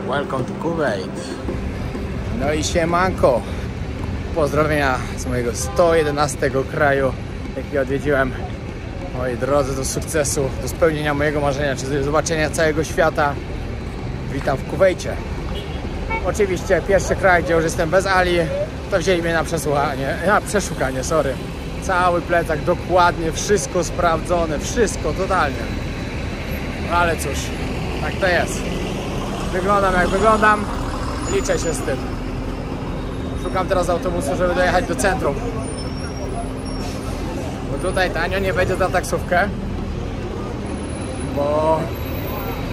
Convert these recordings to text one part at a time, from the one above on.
Welcome to Kuwait. No i siemanko. Pozdrowienia z mojego 111 kraju, jaki odwiedziłem. Moi drodzy, do sukcesu, do spełnienia mojego marzenia, czyli do zobaczenia całego świata. Witam w Kuwejcie. Oczywiście pierwszy kraj, gdzie już jestem bez Ali, to wzięli mnie na przeszukanie, sorry. Cały plecak, dokładnie, wszystko sprawdzone, wszystko, totalnie. No ale cóż, tak to jest. Wyglądam jak wyglądam, liczę się z tym. Szukam teraz autobusu, żeby dojechać do centrum. Bo tutaj tanio nie będzie za taksówkę, bo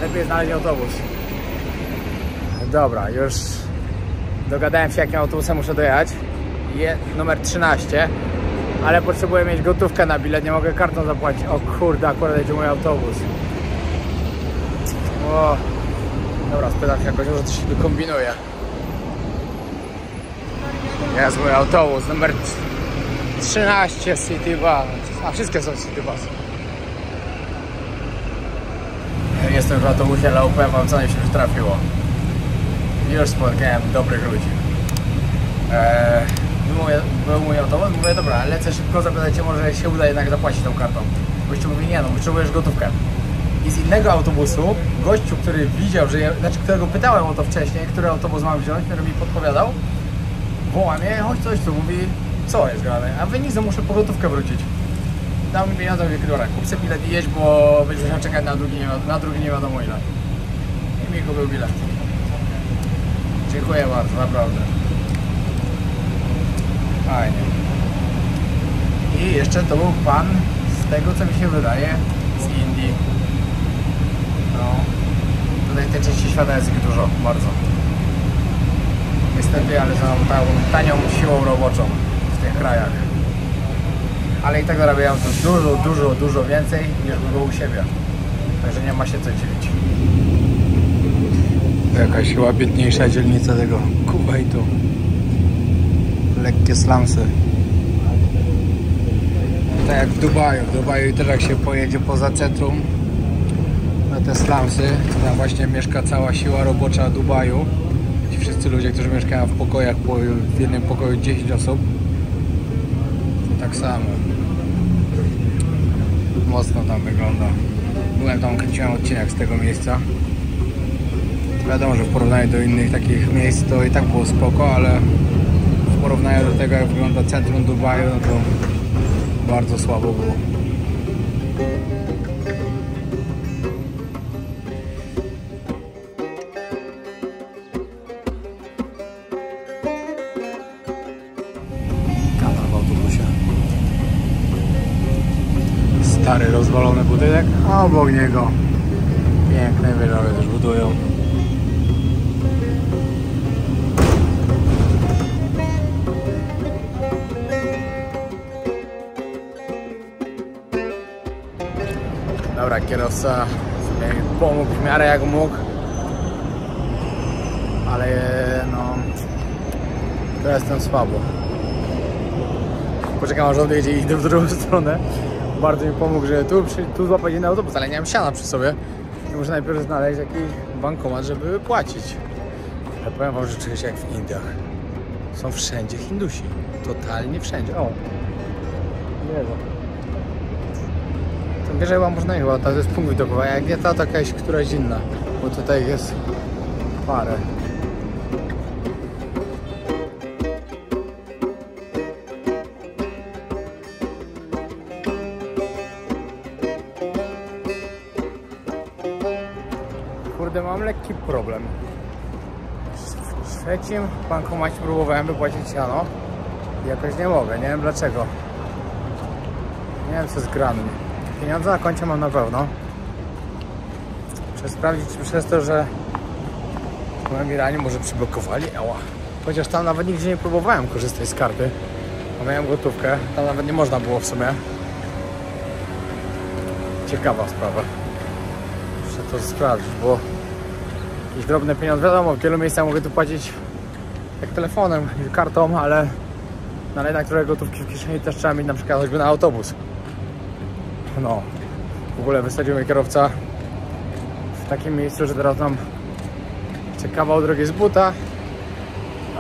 lepiej znaleźć autobus. Dobra, już dogadałem się, jakim autobusem muszę dojechać. Numer 13, ale potrzebuję mieć gotówkę na bilet, nie mogę kartą zapłacić. O kurde, akurat jedzie mój autobus. O. Dobra, spytam się jakoś, może coś się wykombinuje. Jest mój autobus, numer 13, City Bus. A wszystkie są City Bus. Jestem w autobusie, ale opowiem wam, co mi się już trafiło. Już spotkałem dobrych ludzi. Był mój autobus, mówię, dobra, lecę szybko, zapytajcie, może się uda jednak zapłacić tą kartą. Gościu mówi, nie no, potrzebujesz gotówkę. I z innego autobusu, gościu, który widział, którego pytałem o to wcześniej, który autobus mam wziąć, który mi podpowiadał, woła mnie, chodź coś tu, mówi, co jest grane, a wy nic, muszę po gotówkę wrócić. Dał mi pieniądze, mówię, dobra, kup sobie bilet i jedź, bo będziesz musiał czekać na drugi nie wiadomo ile. I mi kupił bilet. Dziękuję bardzo, naprawdę. Fajnie. I jeszcze to był pan, z tego co mi się wydaje, z Indii. No, tutaj w tej części świata jest ich dużo, bardzo. Niestety, ale są tanią siłą roboczą w tych krajach. Ale i tak zarabiają to dużo więcej niż by było u siebie. Także nie ma się co dzielić. Jakaś chyba biedniejsza dzielnica tego Kuwejtu. Lekkie slumsy. Tak jak w Dubaju. W Dubaju też jak się pojedzie poza centrum na te slumsy, to tam właśnie mieszka cała siła robocza Dubaju. Ci wszyscy ludzie, którzy mieszkają w pokojach, w jednym pokoju 10 osób. To tak samo. Mocno tam wygląda. Byłem tam, kręciłem odcinek z tego miejsca. Wiadomo, że w porównaniu do innych takich miejsc to i tak było spoko, ale w porównaniu do tego, jak wygląda centrum Dubaju, no to bardzo słabo było. Kanał w autobusie. Stary, rozwalony budynek, a obok niego piękne wieżowie też budują. Dobra, kierowca mi pomógł w miarę jak mógł, ale no to jestem słabo. Poczekam, aż odjedzie i idę w drugą stronę. Bardzo mi pomógł, że tu złapać jeden autobus, ale nie mam siana przy sobie. I muszę najpierw znaleźć jakiś bankomat, żeby płacić. Ale powiem wam, że czuję się jak w Indiach. Są wszędzie Hindusi. Totalnie wszędzie. O! Jezu. Tam wieżę chyba można chyba, to jest punkt widokowy, a jak nie ta, to jakaś któraś inna. Bo tutaj jest parę. Kurde, mam lekki problem. W trzecim bankomacie próbowałem wypłacić siano i jakoś nie mogę, nie wiem dlaczego. Nie wiem co jest grane. Pieniądze na koncie mam na pewno. Muszę sprawdzić, czy przez to, że w moim Iranie może przyblokowali. Ała. Chociaż tam nawet nigdzie nie próbowałem korzystać z karty. Bo miałem gotówkę, tam nawet nie można było w sumie. Ciekawa sprawa. Muszę to sprawdzić, bo jakieś drobne pieniądze, wiadomo, w wielu miejscach mogę tu płacić jak telefonem, kartą, ale na które gotówki w kieszeni też trzeba mieć, na przykład choćby na autobus. No, w ogóle wysadził mnie kierowca w takim miejscu, że teraz mam Jeszcze kawał drogi z buta.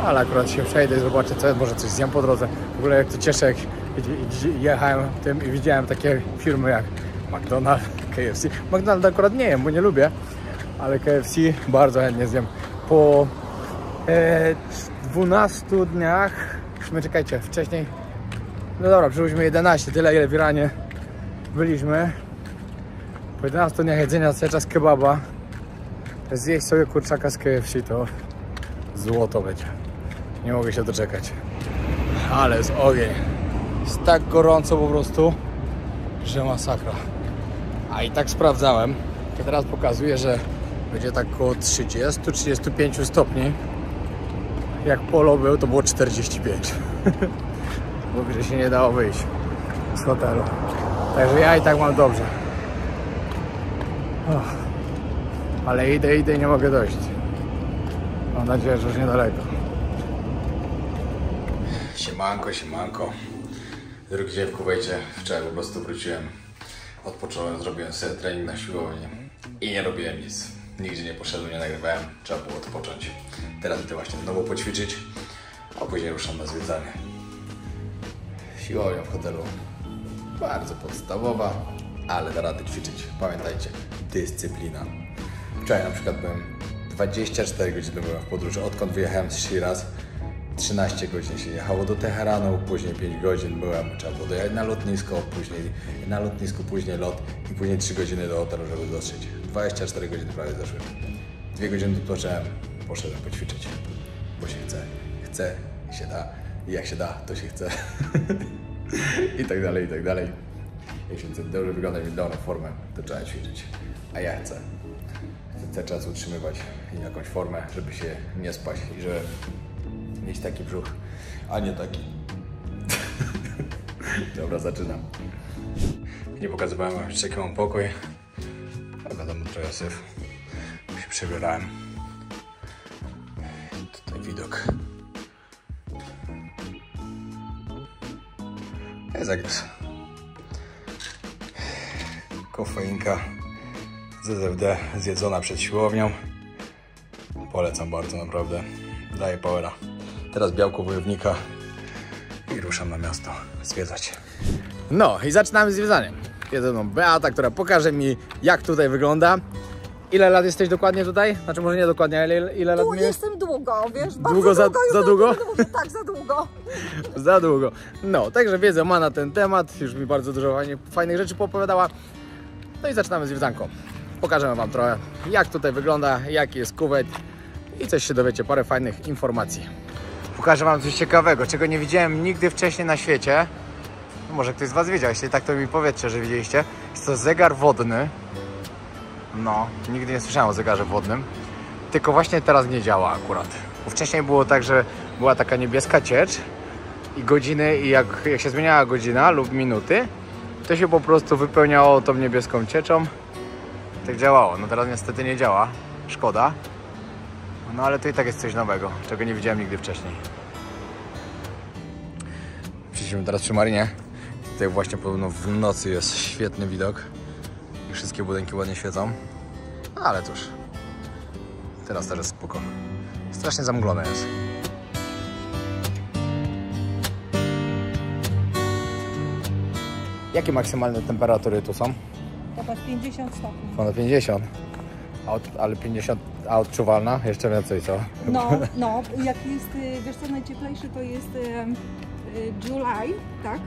Ale akurat się przejdę i zobaczę, co może coś zjem po drodze. W ogóle jak to cieszę, jak jechałem tym i widziałem takie firmy jak McDonald's, KFC. McDonald's akurat nie jem, bo nie lubię, ale KFC bardzo chętnie zjem. Po 12 dniach, czekajcie, wcześniej, no dobra, przyszliśmy 11, tyle ile w Iranie byliśmy. Po 11 dniach jedzenia cały czas kebaba, zjeść sobie kurczaka z KFC to złoto będzie. Nie mogę się doczekać. Ale jest ogień. Jest tak gorąco po prostu, że masakra. A i tak sprawdzałem. To teraz pokazuje, że będzie tak około 30-35 stopni. Jak polo był, to było 45. Mówi, że się nie dało wyjść z hotelu. Także ja i tak mam dobrze. Ale idę i nie mogę dojść. Mam nadzieję, że już niedaleko. Siemanko. Drugi dzień w Kuwejcie. Wczoraj po prostu wróciłem. Odpocząłem, zrobiłem sobie trening na siłowni. I nie robiłem nic. Nigdzie nie poszedłem, nie nagrywałem. Trzeba było odpocząć. Teraz idę właśnie znowu poćwiczyć. A później ruszam na zwiedzanie. Siłownia w hotelu. Bardzo podstawowa. Ale da radę ćwiczyć. Pamiętajcie. Dyscyplina. Wczoraj na przykład byłem 24 godziny byłem w podróży. Odkąd wyjechałem z Shiraz, 13 godzin się jechało do Teheranu, później 5 godzin byłem, trzeba było dojechać na lotnisko, później lot i później 3 godziny do hotelu, żeby dotrzeć. 24 godziny prawie zeszły. 2 godziny odpocząłem, poszedłem poćwiczyć, bo się chce i się da, i jak się da, to się chce. I tak dalej. Jak się chce dobrze wyglądać, mieć dobrą formę, to trzeba ćwiczyć, a ja chcę cały czas utrzymywać jakąś formę, żeby się nie spaść i żeby mieć taki brzuch, a nie taki. Dobra, zaczynam. Nie pokazywałem wam jeszcze, jaki mam pokój. A wiadomo, trochę syf. Się przebierałem. Tutaj widok. Jest jak jest. Kofeinka ZFD zjedzona przed siłownią. Polecam bardzo, naprawdę. Daje powera. Teraz białko wojownika i ruszam na miasto zwiedzać. No i zaczynamy zwiedzanie. Jest ze mną Beata, która pokaże mi, jak tutaj wygląda. Ile lat jesteś dokładnie tutaj? Znaczy może nie dokładnie, ale ile lat mi? Jestem długo, wiesz? Długo, za długo? Tak, za długo. Za długo. No, także wiedzę ma na ten temat. Już mi bardzo dużo fajnych rzeczy poopowiadała. No i zaczynamy zwiedzanką. Pokażę wam trochę, jak tutaj wygląda, jaki jest Kuwejt i coś się dowiecie, parę fajnych informacji. Pokażę wam coś ciekawego, czego nie widziałem nigdy wcześniej na świecie. No może ktoś z was wiedział, jeśli tak, to mi powiedzcie, że widzieliście. Jest to zegar wodny. No, nigdy nie słyszałem o zegarze wodnym. Tylko właśnie teraz nie działa akurat. Bo wcześniej było tak, że była taka niebieska ciecz i godziny, i jak się zmieniała godzina lub minuty, to się po prostu wypełniało tą niebieską cieczą. Tak działało. No teraz niestety nie działa. Szkoda. No ale to i tak jest coś nowego, czego nie widziałem nigdy wcześniej. Przyjdziemy teraz przy Marinie. Tutaj właśnie podobno w nocy jest świetny widok. I wszystkie budynki ładnie świecą. No ale cóż. Teraz też jest spoko. Strasznie zamglone jest. Jakie maksymalne temperatury tu są? Chyba 50 stopni. Ponad 50. Ale 50, a odczuwalna? Jeszcze więcej, co? No, jak jest, wiesz co, najcieplejszy to jest July, tak?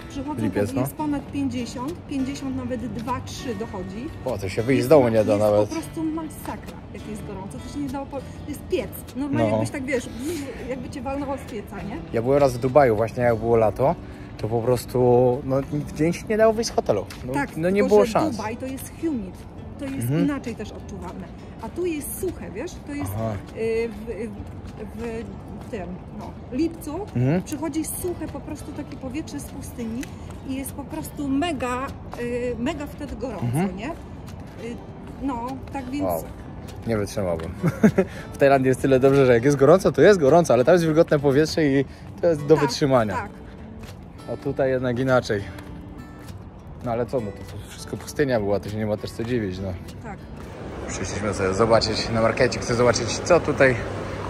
Przychodzą, Lipiec, to jest ponad 50 nawet 2-3 dochodzi. Po co się wyjść z domu nie da nawet. Jest po prostu masakra, jak jest gorąco, to się nie dało, to jest piec. Normalnie jakbyś tak, wiesz, jakby cię walnęło z pieca, nie? Ja byłem raz w Dubaju właśnie, jak było lato, to po prostu, no w dzień się nie dało wyjść z hotelu. No, tak, no nie było szans. Dubaj to jest humid, to jest inaczej też odczuwalne. A tu jest suche, wiesz, to jest w tym, lipcu przychodzi suche po prostu takie powietrze z pustyni i jest po prostu mega wtedy gorąco, nie? No, tak więc... Wow. Nie wytrzymałbym. W Tajlandii jest tyle dobrze, że jak jest gorąco, to jest gorąco, ale tam jest wilgotne powietrze i to jest do wytrzymania. Tak. A tutaj jednak inaczej. No ale co, no to wszystko pustynia była, to się nie ma też co dziwić, no. Tak. Przyszliśmy sobie zobaczyć na markecie, chcę zobaczyć, co tutaj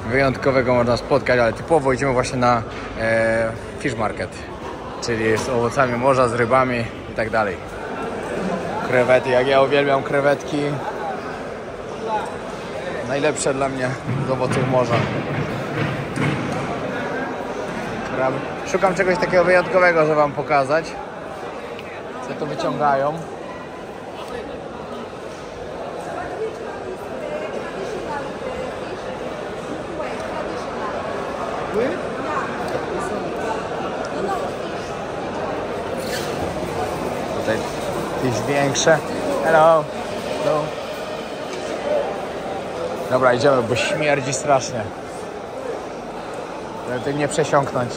wyjątkowego można spotkać, ale typowo idziemy właśnie na fish market, czyli z owocami morza, z rybami i tak dalej. Krewety, jak ja uwielbiam krewetki. Najlepsze dla mnie z owoców morza. Szukam czegoś takiego wyjątkowego, żeby wam pokazać, co to wyciągają. Tutaj jakieś większe. Hello. Hello. Dobra, idziemy, bo śmierdzi strasznie. Żeby tym nie przesiąknąć.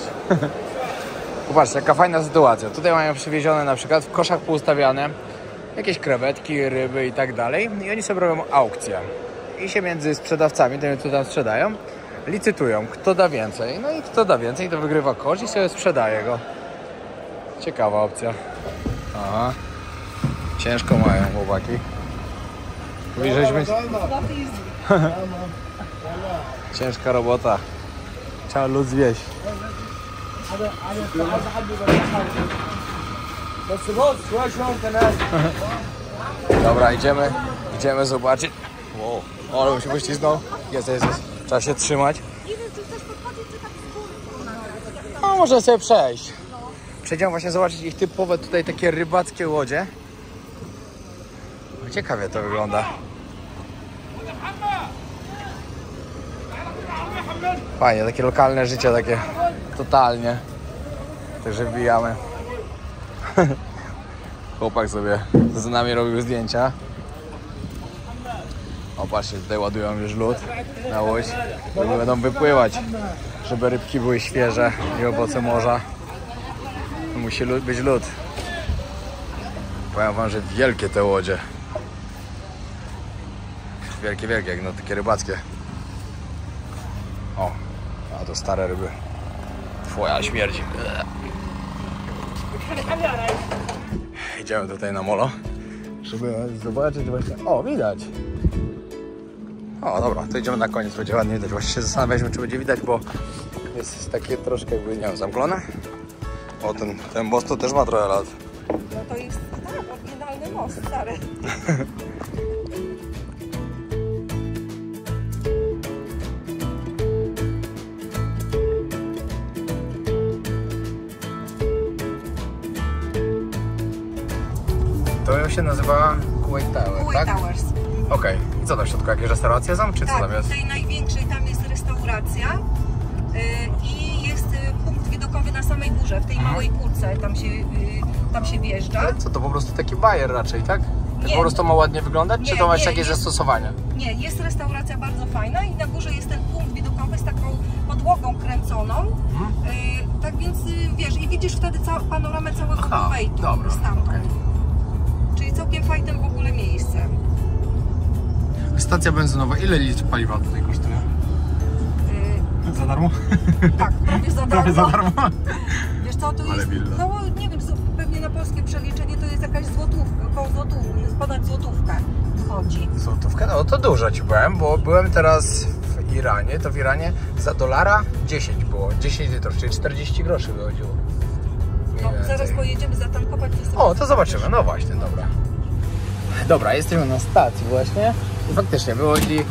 Popatrzcie, jaka fajna sytuacja. Tutaj mają przywiezione na przykład w koszach poustawiane jakieś krewetki, ryby i tak dalej. I oni sobie robią aukcję. I się między sprzedawcami, tymi, co tam sprzedają, licytują, kto da więcej. No i kto da więcej, to wygrywa kosz i sobie sprzedaje go. Ciekawa opcja. Aha. Ciężko mają chłopaki. Żeśmy... Ciężka robota. Trzeba lud zwieść. Dobra, idziemy zobaczyć. Wow, ale bym się poślizgnął. Jest. Trzeba się trzymać. No, może sobie przejść. Przejdziemy właśnie zobaczyć ich typowe tutaj takie rybackie łodzie. Ciekawie to wygląda. Fajnie, takie lokalne życie, takie totalnie. Także wbijamy. Chłopak sobie z nami robił zdjęcia. O, patrzcie, tutaj ładują już lód na łódź. Będą wypływać, żeby rybki były świeże i owoce morza. Musi być lód. Powiem wam, że wielkie te łodzie. Wielkie, jak no takie rybackie. O, a to stare ryby. Twoja śmierdzi. Idziemy tutaj na molo, żeby zobaczyć właśnie... O, widać. O, dobra, to idziemy na koniec, będzie ładnie widać. Właśnie się zastanawialiśmy, czy będzie widać, bo jest takie troszkę jakby, nie wiem, zamglone. O, ten most to też ma trochę lat. No to jest, tak, oryginalny most, stary. To się nazywa Kuwait Tower, Kuwait tak? Towers. Okej. I co tam w środku? Jakieś restauracje są, czy co tam Tak, jest? w tej największej tam jest restauracja i jest punkt widokowy na samej górze, w tej małej kurce, tam się wjeżdża. Ale co, to po prostu taki bajer raczej, tak? Tak Nie. po prostu ma ładnie wyglądać, czy to ma jakieś zastosowanie? Nie, jest restauracja bardzo fajna i na górze jest ten punkt widokowy z taką podłogą kręconą. Tak więc wiesz, i widzisz wtedy panoramę całego Kuwaitu stamtąd. Okay. Czyli całkiem fajne w ogóle miejsce. Stacja benzynowa, ile litrów paliwa tutaj kosztuje? Za darmo? Tak, prawie za darmo. Prawie za darmo. Wiesz co, to jest, no nie wiem, pewnie na polskie przeliczenie to jest jakaś złotówka, około złotówki, ponad złotówkę wchodzi. Złotówkę? No to dużo ci powiem, bo byłem teraz w Iranie, to w Iranie za dolara 10 było, 10 litrów, czyli 40 groszy wychodziło. No, zaraz pojedziemy zatankować. O, to zobaczymy, no właśnie, dobra. Dobra, jesteśmy na stacji właśnie i faktycznie wychodzi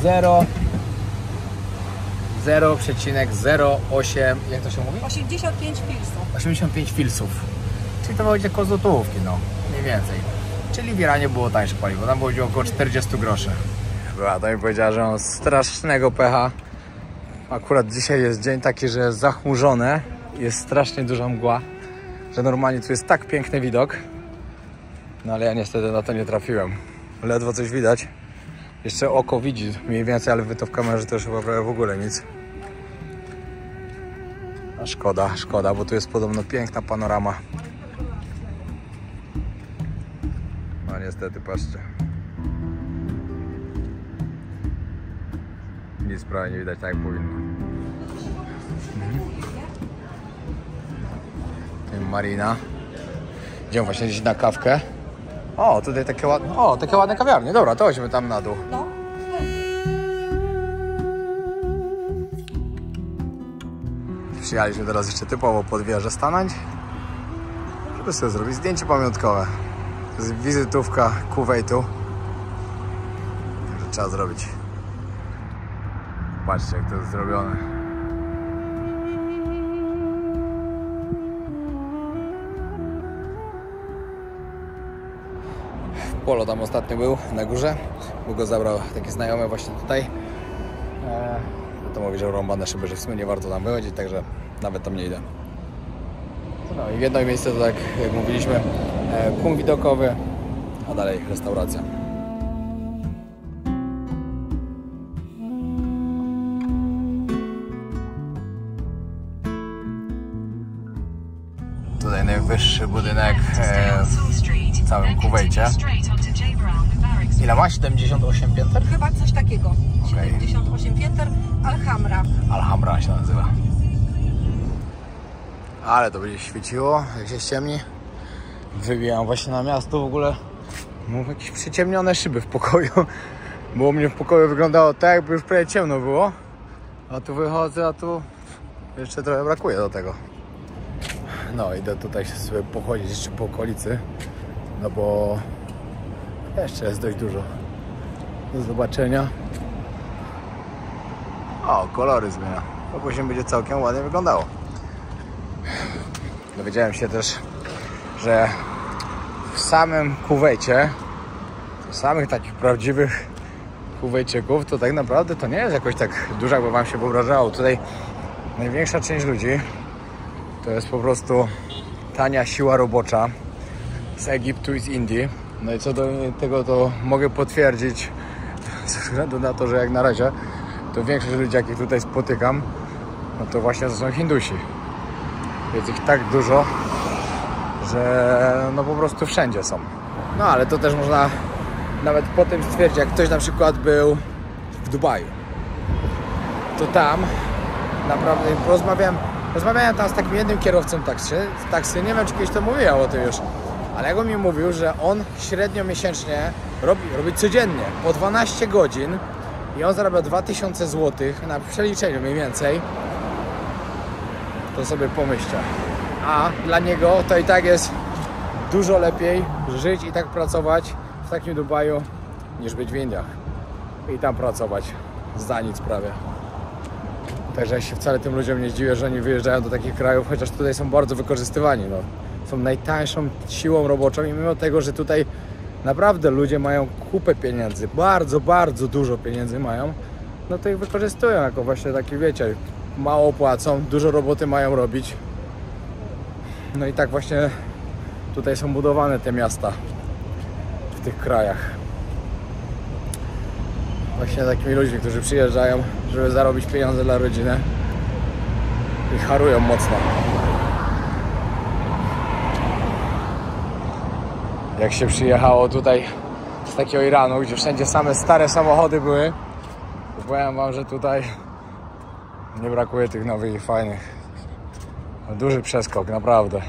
0,08, jak to się mówi? 85 filsów. 85 filsów. Czyli to wychodzi około złotówki, no, mniej więcej. Czyli w Iranie było tańsze paliwo, tam wychodziło około 40 groszy. Była, to mi powiedziała, że on strasznego pecha. Akurat dzisiaj jest dzień taki, że jest zachmurzone, jest strasznie duża mgła, że normalnie tu jest tak piękny widok. No ale ja niestety na to nie trafiłem. Ledwo coś widać. Jeszcze oko widzi mniej więcej, ale wy to w kamerze to już chyba prawie w ogóle nic. A szkoda, bo tu jest podobno piękna panorama. No niestety, patrzcie. Nic prawie nie widać tak jak powinno. Marina. Idziemy właśnie gdzieś na kawkę. O, tutaj takie ładne, o, takie ładne kawiarnie. Dobra, to chodźmy tam na dół. No. Przyjechaliśmy teraz jeszcze typowo pod wieżę stanąć, żeby sobie zrobić zdjęcie pamiątkowe. To jest wizytówka Kuwejtu. Także trzeba zrobić. Patrzcie, jak to jest zrobione. Polo tam ostatnio był na górze, bo go zabrał taki znajomy właśnie tutaj. To mówi, że rąbane szyby, że w sumie nie warto tam wychodzić, także nawet tam nie idę. No i w jedno miejsce to tak jak mówiliśmy, punkt widokowy, a dalej restauracja. Tutaj najwyższy budynek w całym Kuwejcie. Ile ma? 78 pięter? Chyba coś takiego. Okay. 78 pięter, Alhambra. Alhambra się nazywa. Ale to będzie świeciło, jak się ściemni. Wybijam właśnie na miasto w ogóle. Mam jakieś przyciemnione szyby w pokoju. Bo u mnie w pokoju wyglądało tak, jakby już prawie ciemno było. A tu wychodzę, a tu jeszcze trochę brakuje do tego. No, idę tutaj sobie pochodzić jeszcze po okolicy. No bo jeszcze jest dość dużo do zobaczenia. O, kolory zmienia. To później będzie całkiem ładnie wyglądało. Dowiedziałem się też, że w samym Kuwejcie, samych takich prawdziwych Kuwejczyków, to tak naprawdę to nie jest jakoś tak dużo, jakby wam się wyobrażało. Tutaj największa część ludzi to jest po prostu tania siła robocza z Egiptu i z Indii. No i co do tego to mogę potwierdzić ze względu na to, że jak na razie to większość ludzi, jakich tutaj spotykam, no to właśnie to są Hindusi. Jest ich tak dużo, że no po prostu wszędzie są. No ale to też można nawet potem stwierdzić, jak ktoś na przykład był w Dubaju, to tam naprawdę rozmawiałem tam z takim jednym kierowcą taksy, nie wiem, czy kiedyś to mówiłem o tym już, ale jak on mi mówił, że on średnio miesięcznie robi codziennie po 12 godzin i on zarabia 2000 zł na przeliczeniu mniej więcej, to sobie pomyślcie. A dla niego to i tak jest dużo lepiej żyć i tak pracować w takim Dubaju, niż być w Indiach i tam pracować za nic prawie. Także ja się wcale tym ludziom nie zdziwię, że oni wyjeżdżają do takich krajów, chociaż tutaj są bardzo wykorzystywani. No. Są najtańszą siłą roboczą i mimo tego, że tutaj naprawdę ludzie mają kupę pieniędzy, bardzo, bardzo dużo pieniędzy mają, no to ich wykorzystują jako właśnie takie, wiecie, mało płacą, dużo roboty mają robić. No i tak właśnie tutaj są budowane te miasta w tych krajach. Właśnie takimi ludźmi, którzy przyjeżdżają, żeby zarobić pieniądze dla rodziny i harują mocno. Jak się przyjechało tutaj z takiego Iranu, gdzie wszędzie same stare samochody były, to powiem wam, że tutaj nie brakuje tych nowych i fajnych. Duży przeskok, naprawdę.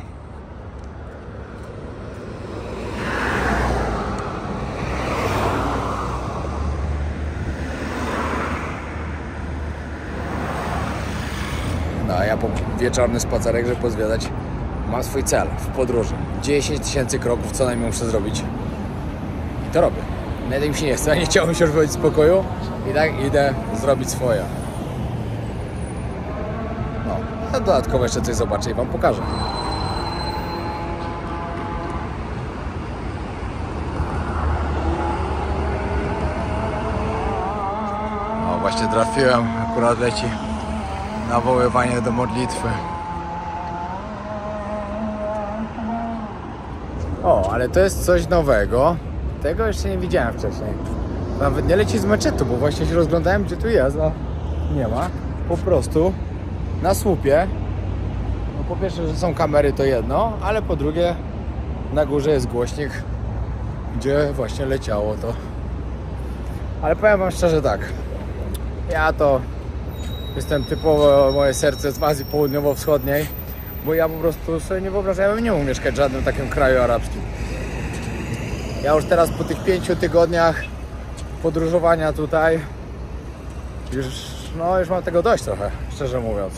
No a ja po wieczorny spacerek, żeby pozwiedzać, mam swój cel w podróży. 10 000 kroków co najmniej muszę zrobić. I to robię. Nawet mi się nie chce, nie chciałbym się już wychodzić z pokoju. I tak idę zrobić swoje. No, a dodatkowo jeszcze coś zobaczę i wam pokażę. O, właśnie trafiłem, akurat leci nawoływanie do modlitwy. O, ale to jest coś nowego. Tego jeszcze nie widziałem wcześniej. Nawet nie leci z meczetu, bo właśnie się rozglądałem, gdzie tu jest, a nie ma. Po prostu na słupie. No po pierwsze, że są kamery, to jedno, ale po drugie na górze jest głośnik, gdzie właśnie leciało to. Ale powiem wam szczerze tak. Ja to jestem typowo, moje serce z Azji Południowo-Wschodniej, bo ja po prostu sobie nie wyobrażałem, nie mógł mieszkać w żadnym takim kraju arabskim. Ja już teraz po tych 5 tygodniach podróżowania tutaj już mam tego dość trochę, szczerze mówiąc.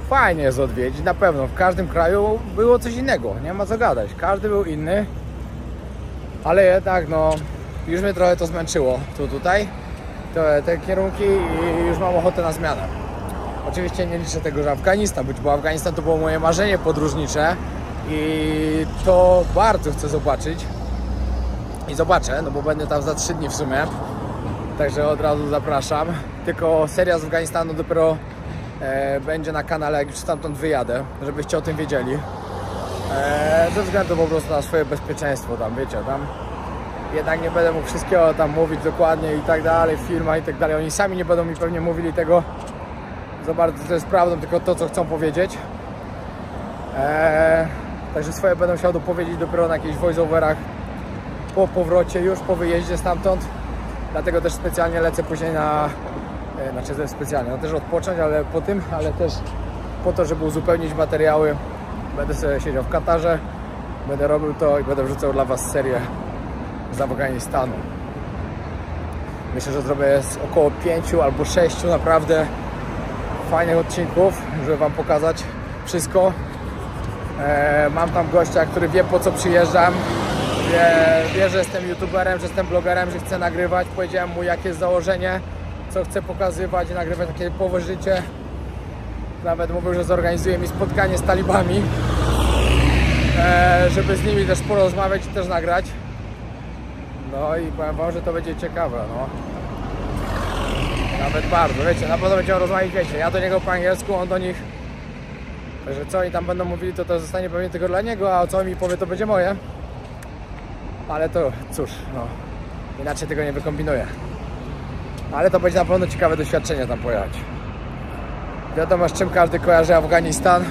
Fajnie jest odwiedzić, na pewno. W każdym kraju było coś innego, nie ma co gadać. Każdy był inny, ale jednak już mnie trochę to zmęczyło tutaj, te kierunki i już mam ochotę na zmianę. Oczywiście nie liczę tego, że Afganistan, bo Afganistan to było moje marzenie podróżnicze i to bardzo chcę zobaczyć i zobaczę, bo będę tam za 3 dni w sumie, także od razu zapraszam. Tylko seria z Afganistanu dopiero będzie na kanale, jak już stamtąd wyjadę, żebyście o tym wiedzieli. Ze względu po prostu na swoje bezpieczeństwo tam, wiecie, tam jednak nie będę mógł wszystkiego tam mówić dokładnie i tak dalej, w filmach i tak dalej. Oni sami nie będą mi pewnie mówili tego za bardzo, to jest prawdą, tylko to, co chcą powiedzieć. Także swoje będę musiał dopowiedzieć dopiero na jakichś voice-overach po powrocie, już po wyjeździe stamtąd. Dlatego też specjalnie lecę później znaczy specjalnie, też odpocząć, ale też po to, żeby uzupełnić materiały. Będę sobie siedział w Katarze, będę robił to i będę wrzucał dla Was serię z Afganistanu. Myślę, że zrobię około 5 albo 6 naprawdę fajnych odcinków, żeby Wam pokazać wszystko. Mam tam gościa, który wie, po co przyjeżdżam, wie, że jestem youtuberem, że jestem blogerem, że chcę nagrywać. Powiedziałem mu, jakie jest założenie, co chcę pokazywać i nagrywać takie typowe życie. Nawet mówił, że zorganizuje mi spotkanie z talibami, żeby z nimi też porozmawiać i też nagrać. No i powiem Wam, że to będzie ciekawe, Nawet bardzo, wiecie, na pewno będziemy rozmawiać, wiecie, ja do niego po angielsku, on do nich. Także co oni tam będą mówili, to zostanie pewnie tylko dla niego, a co on mi powie, to będzie moje. Ale to, cóż, inaczej tego nie wykombinuję. Ale to będzie na pewno ciekawe doświadczenie tam pojechać. Wiadomo, z czym każdy kojarzy Afganistan.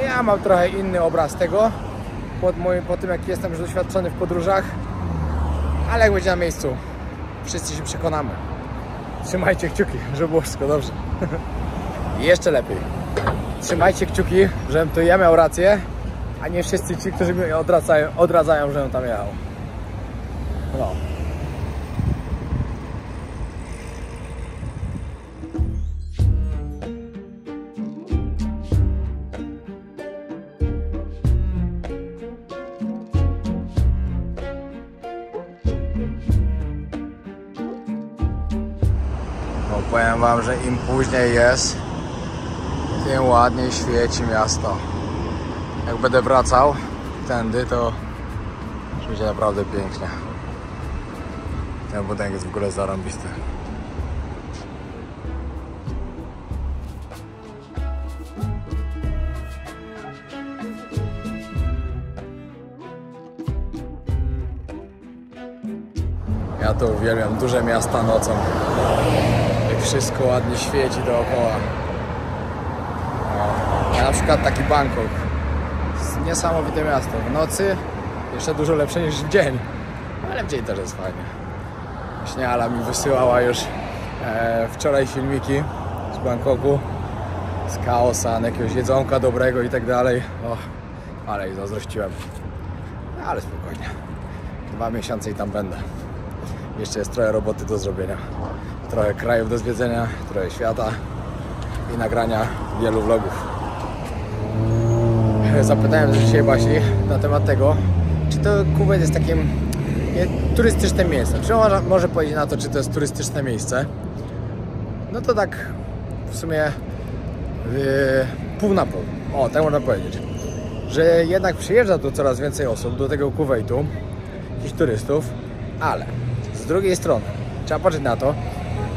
Ja mam trochę inny obraz tego, po tym, jak jestem już doświadczony w podróżach. Ale jak będzie na miejscu, wszyscy się przekonamy. Trzymajcie kciuki, żeby było wszystko dobrze. I jeszcze lepiej. Trzymajcie kciuki, żebym to ja miał rację, a nie wszyscy ci, którzy mnie odradzają, żebym tam jechał. Powiem Wam, że im później jest, tym ładniej świeci miasto. Jak będę wracał tędy, to będzie naprawdę pięknie. Ten budynek jest w ogóle zarąbisty. Ja to uwielbiam, duże miasta nocą. Wszystko ładnie świeci dookoła. Ja na przykład taki Bangkok. Niesamowite miasto. W nocy jeszcze dużo lepsze niż w dzień. Ale w dzień też jest fajnie. Właśnie Ala mi wysyłała już wczoraj filmiki z Bangkoku. Z Kaosan, jakiegoś jedzonka dobrego i tak dalej. Ale jej zazdrościłem. Ale spokojnie. 2 miesiące i tam będę. Jeszcze jest trochę roboty do zrobienia. Trochę krajów do zwiedzenia, trochę świata i nagrania wielu vlogów. Zapytałem dzisiaj Basi na temat tego, czy to Kuwait jest takim turystycznym miejscem. Czy ona może powiedzieć na to, czy to jest turystyczne miejsce? No to tak w sumie pół na pół. Tak można powiedzieć. Że jednak przyjeżdża tu coraz więcej osób do tego Kuwaitu, jakichś turystów, ale z drugiej strony trzeba patrzeć na to,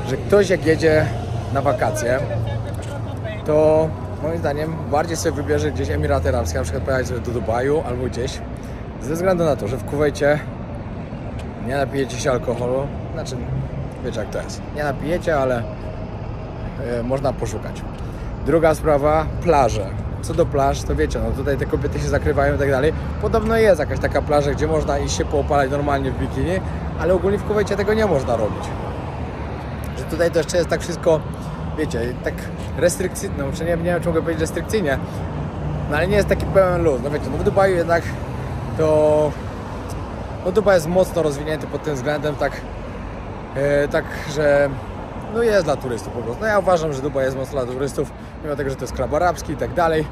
że ktoś jak jedzie na wakacje, to moim zdaniem bardziej sobie wybierze gdzieś Emiraty Arabskie, na przykład pojechać sobie do Dubaju albo gdzieś, ze względu na to, że w Kuwejcie nie napijecie się alkoholu, znaczy wiecie jak to jest, nie napijecie, ale można poszukać. Druga sprawa, plaże. Co do plaż, to wiecie, tutaj te kobiety się zakrywają i tak dalej. Podobno jest jakaś taka plaża, gdzie można iść się poopalać normalnie w bikini, ale ogólnie w Kuwejcie tego nie można robić. Że tutaj to jeszcze jest tak wszystko, wiecie, tak restrykcyjnie, czy nie wiem, czy mogę powiedzieć restrykcyjnie, No ale nie jest taki pełen luz. No wiecie, no w Dubaju jednak to... No Dubaj jest mocno rozwinięty pod tym względem, tak, że no jest dla turystów po prostu. No ja uważam, że Dubaj jest mocno dla turystów, mimo tego, że to jest kraj arabski i tak dalej,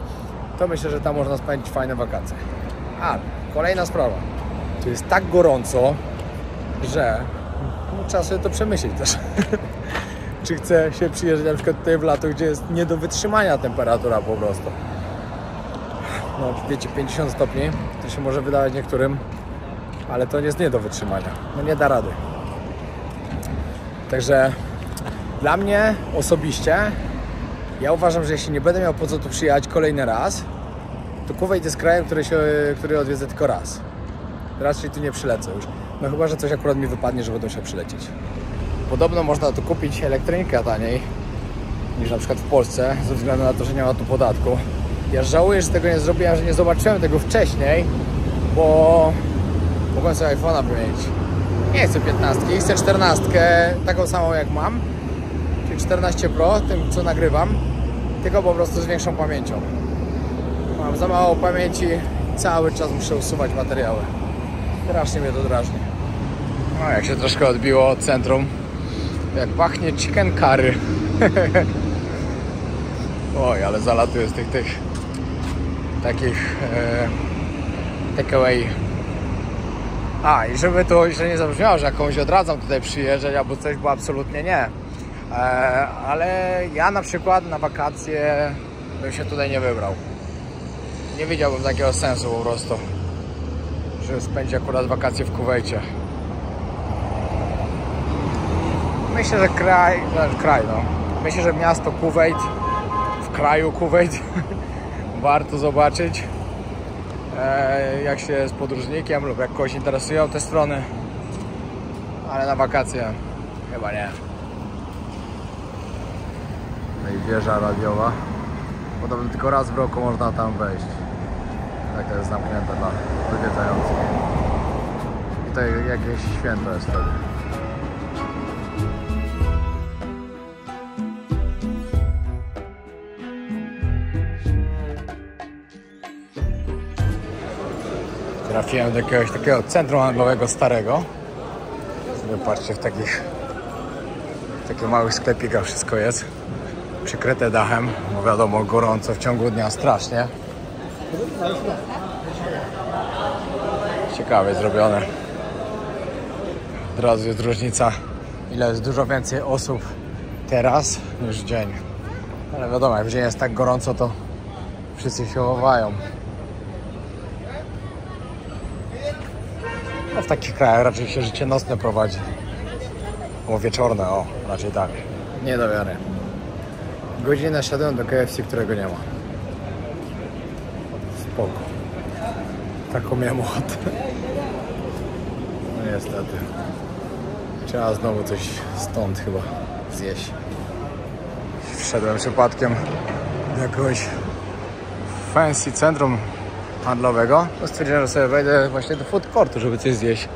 to myślę, że tam można spędzić fajne wakacje. Ale kolejna sprawa, to jest tak gorąco, że no, trzeba sobie to przemyśleć też. Czy chce się przyjeżdżać na przykład tutaj w lato, gdzie jest nie do wytrzymania temperatura po prostu. No wiecie, 50 stopni, to się może wydawać niektórym, ale to jest nie do wytrzymania, no nie da rady. Także dla mnie osobiście, ja uważam, że jeśli nie będę miał po co tu przyjechać kolejny raz, to Kuwejt jest krajem, który odwiedzę tylko raz. Raczej tu nie przylecę już. No chyba, że coś akurat mi wypadnie, że będę musiał przylecieć. Podobno można tu kupić elektronikę taniej niż na przykład w Polsce, ze względu na to, że nie ma tu podatku. Ja żałuję, że tego nie zrobiłem, że nie zobaczyłem tego wcześniej, bo mogłem sobie iPhone'a wymienić. Nie chcę 15, chcę 14, taką samą jak mam, czyli 14 Pro, tym co nagrywam, tylko po prostu z większą pamięcią. Mam za mało pamięci, cały czas muszę usuwać materiały. Strasznie mnie to drażni. No jak się troszkę odbiło od centrum, jak pachnie chicken curry. Oj, ale zalatuje z tych takich takeaway. A i żeby to źle nie zabrzmiało, że jakąś odradzam tutaj przyjeżdżać albo coś, bo absolutnie nie. Ale ja na przykład na wakacje bym się tutaj nie wybrał. Nie widziałbym takiego sensu po prostu, żeby spędzić akurat wakacje w Kuwejcie. Myślę, że myślę, że miasto Kuwejt, w kraju Kuwejt warto zobaczyć, jak się jest podróżnikiem lub jak kogoś interesują te strony, ale na wakacje chyba nie. No i wieża radiowa. Podobno tylko raz w roku można tam wejść. Tak, to jest zamknięte dla odwiedzających. I to jakieś święto jest wtedy. Trafiłem do jakiegoś takiego centrum handlowego starego. Patrzcie, w takich małych sklepikach wszystko jest. Przykryte dachem, bo wiadomo, gorąco w ciągu dnia strasznie. Ciekawie zrobione. Od razu jest różnica, ile jest dużo więcej osób teraz niż w dzień. Ale wiadomo, jak w dzień jest tak gorąco, to wszyscy się chowają. No w takich krajach raczej się życie nocne prowadzi. Albo wieczorne, o, raczej tak. Nie do wiary. Godzinę szedłem do KFC, którego nie ma. Spoko. Taką miałem ochotę. No niestety. Trzeba znowu coś stąd chyba zjeść. Wszedłem przypadkiem do jakiegoś fancy centrum handlowego. Stwierdziłem, że sobie wejdę właśnie do food courtu, żeby coś zjeść.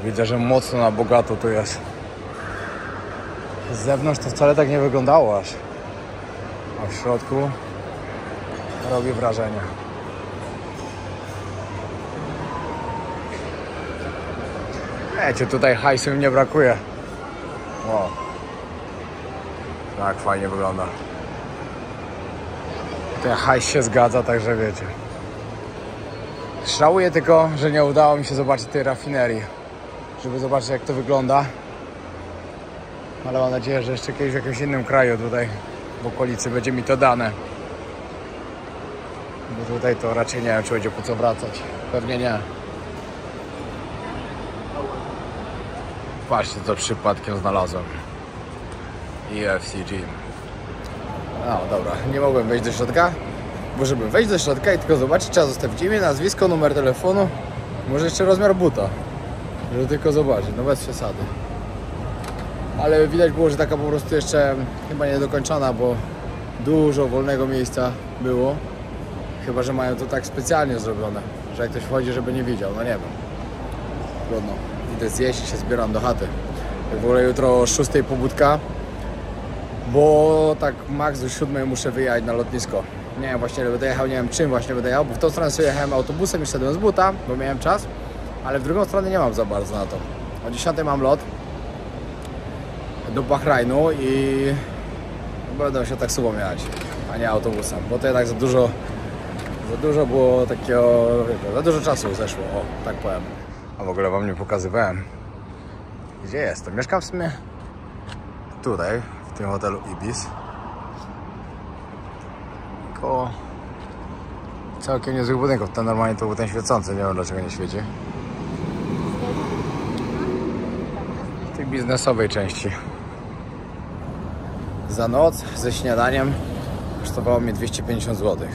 Widzę, że mocno na bogato tu jest. Z zewnątrz to wcale tak nie wyglądało aż. A w środku robi wrażenie. Wiecie, tutaj hajsu mi nie brakuje. Wow. Tak fajnie wygląda. Ten hajs się zgadza, także wiecie. Żałuję tylko, że nie udało mi się zobaczyć tej rafinerii, żeby zobaczyć, jak to wygląda. Ale mam nadzieję, że jeszcze kiedyś w jakimś innym kraju tutaj w okolicy będzie mi to dane. Bo tutaj to raczej nie wiem, czy będzie po co wracać. Pewnie nie. Patrzcie, co przypadkiem znalazłem. EFCG. No dobra, nie mogłem wejść do środka, bo żeby wejść do środka i tylko zobaczyć, trzeba zostawić imię, nazwisko, numer telefonu, może jeszcze rozmiar buta, żeby tylko zobaczyć, no bez przesady. Ale widać było, że taka po prostu jeszcze chyba niedokończona, bo dużo wolnego miejsca było. Chyba że mają to tak specjalnie zrobione, że jak ktoś wchodzi, żeby nie widział, no nie wiem. Trudno, idę zjeść i się zbieram do chaty. W ogóle jutro o 6 pobudka, bo tak max do 7 muszę wyjechać na lotnisko. Nie wiem właśnie ile będę jechał, nie wiem czym właśnie będę jechał, bo w tą stronę sobie jechałem autobusem i szedłem z buta, bo miałem czas, ale w drugą stronę nie mam za bardzo na to. O 10 mam lot do Bahrajnu i będę się taksówką jechać, a nie autobusem, bo to jednak za dużo było takiego, za dużo czasu zeszło, o, tak powiem. A w ogóle wam nie pokazywałem, gdzie jestem. Mieszkam w sumie tutaj, w tym hotelu Ibis. Koło całkiem niezłych budynków. Ten normalnie to był ten świecący, nie wiem dlaczego nie świeci. W tej biznesowej części. Za noc ze śniadaniem kosztowało mnie 250 zł.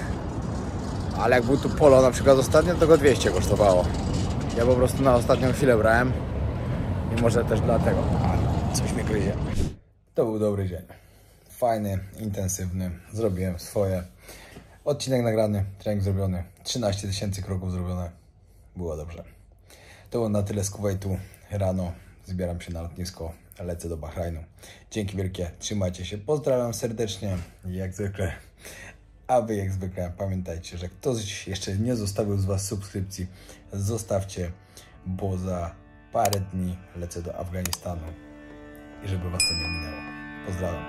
Ale jak był tu polo na przykład ostatnio, to go 200 kosztowało. Ja po prostu na ostatnią chwilę brałem i może też dlatego. Coś mnie gryzie. To był dobry dzień. Fajny, intensywny. Zrobiłem swoje. Odcinek nagrany, trening zrobiony. 13 000 kroków zrobione. Było dobrze. To było na tyle z Kuwejtu. Rano zbieram się na lotnisko. Lecę do Bahrajnu. Dzięki wielkie. Trzymajcie się. Pozdrawiam serdecznie. Jak zwykle. A wy jak zwykle pamiętajcie, że ktoś jeszcze nie zostawił z was subskrypcji, zostawcie, bo za parę dni lecę do Afganistanu i żeby was to nie minęło. Pozdrawiam.